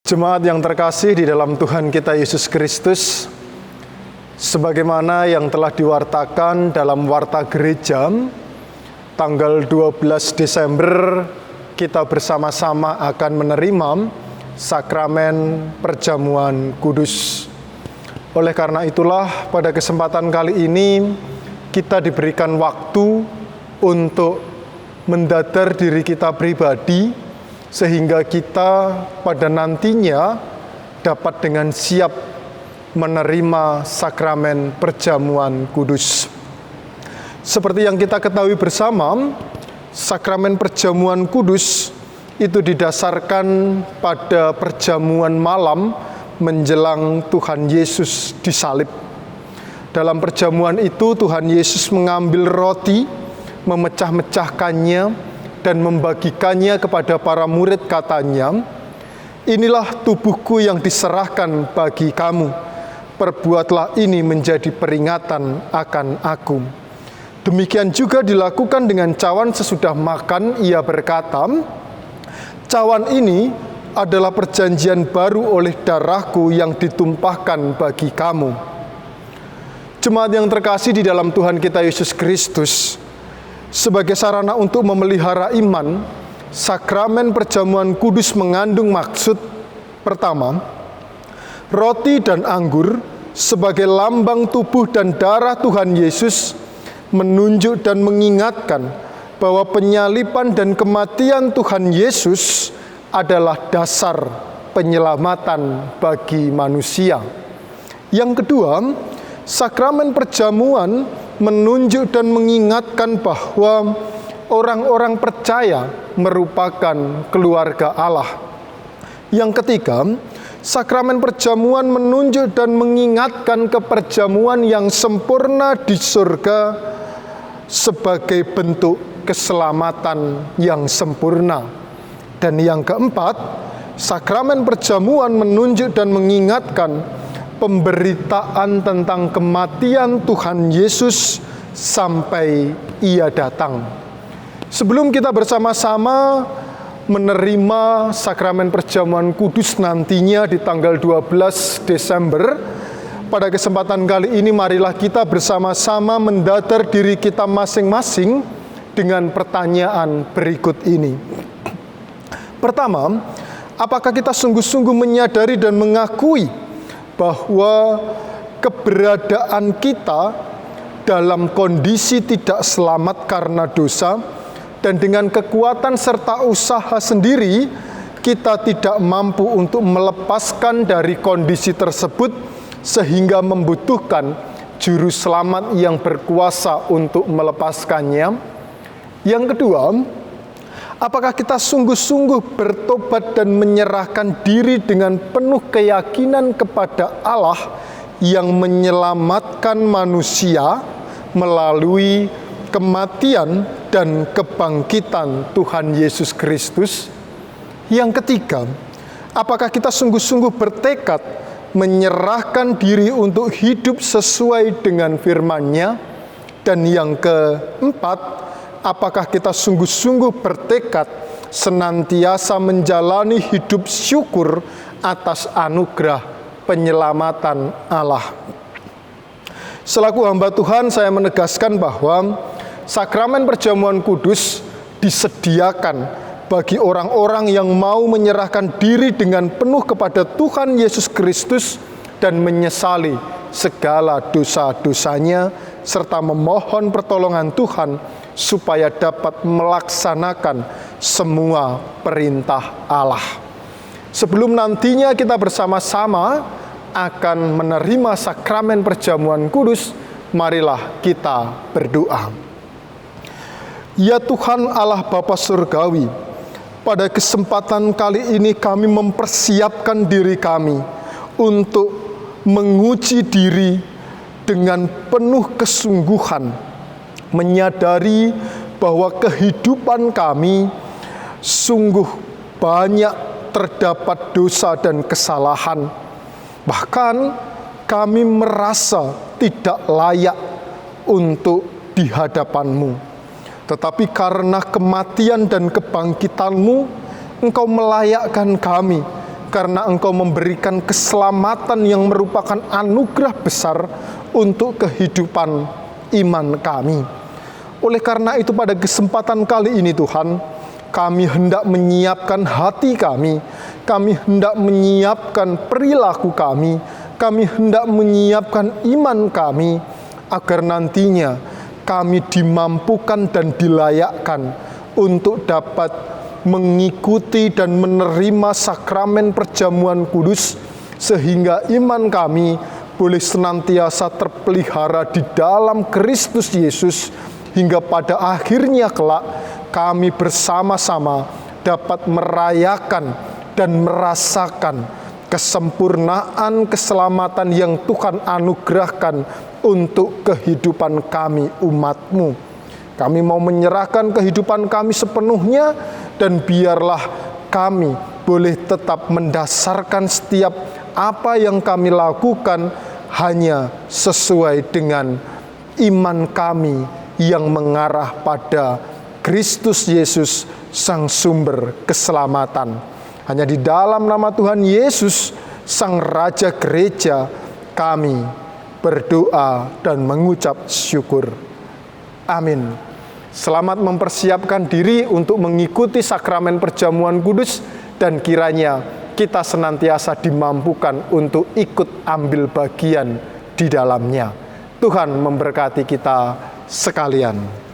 Jemaat yang terkasih di dalam Tuhan kita Yesus Kristus, sebagaimana yang telah diwartakan dalam Warta Gereja, tanggal 12 Desember kita bersama-sama akan menerima sakramen perjamuan kudus. Oleh karena itulah pada kesempatan kali ini kita diberikan waktu untuk mendadar diri kita pribadi, sehingga kita pada nantinya dapat dengan siap menerima sakramen perjamuan kudus. Seperti yang kita ketahui bersama, sakramen perjamuan kudus itu didasarkan pada perjamuan malam menjelang Tuhan Yesus disalib. Dalam perjamuan itu Tuhan Yesus mengambil roti, memecah-mecahkannya, dan membagikannya kepada para murid, katanya, "Inilah tubuhku yang diserahkan bagi kamu. Perbuatlah ini menjadi peringatan akan aku." Demikian juga dilakukan dengan cawan sesudah makan. Ia berkata, "Cawan ini adalah perjanjian baru oleh darahku yang ditumpahkan bagi kamu." Jemaat yang terkasih di dalam Tuhan kita Yesus Kristus, sebagai sarana untuk memelihara iman, sakramen perjamuan kudus mengandung maksud pertama, roti dan anggur sebagai lambang tubuh dan darah Tuhan Yesus menunjuk dan mengingatkan bahwa penyaliban dan kematian Tuhan Yesus adalah dasar penyelamatan bagi manusia. Yang kedua, sakramen perjamuan menunjuk dan mengingatkan bahwa orang-orang percaya merupakan keluarga Allah. Yang ketiga, sakramen perjamuan menunjuk dan mengingatkan keperjamuan yang sempurna di surga sebagai bentuk keselamatan yang sempurna. Dan yang keempat, sakramen perjamuan menunjuk dan mengingatkan pemberitaan tentang kematian Tuhan Yesus sampai Ia datang. Sebelum kita bersama-sama menerima sakramen perjamuan kudus nantinya di tanggal 12 Desember, pada kesempatan kali ini marilah kita bersama-sama mendadar diri kita masing-masing dengan pertanyaan berikut ini. Pertama, apakah kita sungguh-sungguh menyadari dan mengakui bahwa keberadaan kita dalam kondisi tidak selamat karena dosa, dan dengan kekuatan serta usaha sendiri kita tidak mampu untuk melepaskan dari kondisi tersebut, sehingga membutuhkan juru selamat yang berkuasa untuk melepaskannya? Yang kedua, apakah kita sungguh-sungguh bertobat dan menyerahkan diri dengan penuh keyakinan kepada Allah yang menyelamatkan manusia melalui kematian dan kebangkitan Tuhan Yesus Kristus? Yang ketiga, apakah kita sungguh-sungguh bertekad menyerahkan diri untuk hidup sesuai dengan firman-Nya? Dan yang keempat, apakah kita sungguh-sungguh bertekad senantiasa menjalani hidup syukur atas anugerah penyelamatan Allah? Selaku hamba Tuhan, saya menegaskan bahwa sakramen perjamuan kudus disediakan bagi orang-orang yang mau menyerahkan diri dengan penuh kepada Tuhan Yesus Kristus dan menyesali segala dosa-dosanya, serta memohon pertolongan Tuhan supaya dapat melaksanakan semua perintah Allah. Sebelum nantinya kita bersama-sama akan menerima sakramen perjamuan kudus, marilah kita berdoa. Ya Tuhan Allah Bapa Surgawi, pada kesempatan kali ini kami mempersiapkan diri kami untuk menguji diri dengan penuh kesungguhan, menyadari bahwa kehidupan kami sungguh banyak terdapat dosa dan kesalahan. Bahkan kami merasa tidak layak untuk di hadapan-Mu. Tetapi karena kematian dan kebangkitan-Mu, Engkau melayakkan kami karena Engkau memberikan keselamatan yang merupakan anugerah besar untuk kehidupan iman kami. Oleh karena itu pada kesempatan kali ini Tuhan, kami hendak menyiapkan hati kami hendak menyiapkan perilaku kami hendak menyiapkan iman kami, agar nantinya kami dimampukan dan dilayakkan untuk dapat mengikuti dan menerima sakramen perjamuan kudus, sehingga iman kami boleh senantiasa terpelihara di dalam Kristus Yesus, hingga pada akhirnya kelak kami bersama-sama dapat merayakan dan merasakan kesempurnaan keselamatan yang Tuhan anugerahkan untuk kehidupan kami umat-Mu. Kami mau menyerahkan kehidupan kami sepenuhnya, dan biarlah kami boleh tetap mendasarkan setiap apa yang kami lakukan hanya sesuai dengan iman kami yang mengarah pada Kristus Yesus, Sang Sumber keselamatan. Hanya di dalam nama Tuhan Yesus, Sang Raja Gereja, kami berdoa dan mengucap syukur. Amin. Selamat mempersiapkan diri untuk mengikuti sakramen perjamuan kudus, dan kiranya kita senantiasa dimampukan untuk ikut ambil bagian di dalamnya. Tuhan memberkati kita sekalian.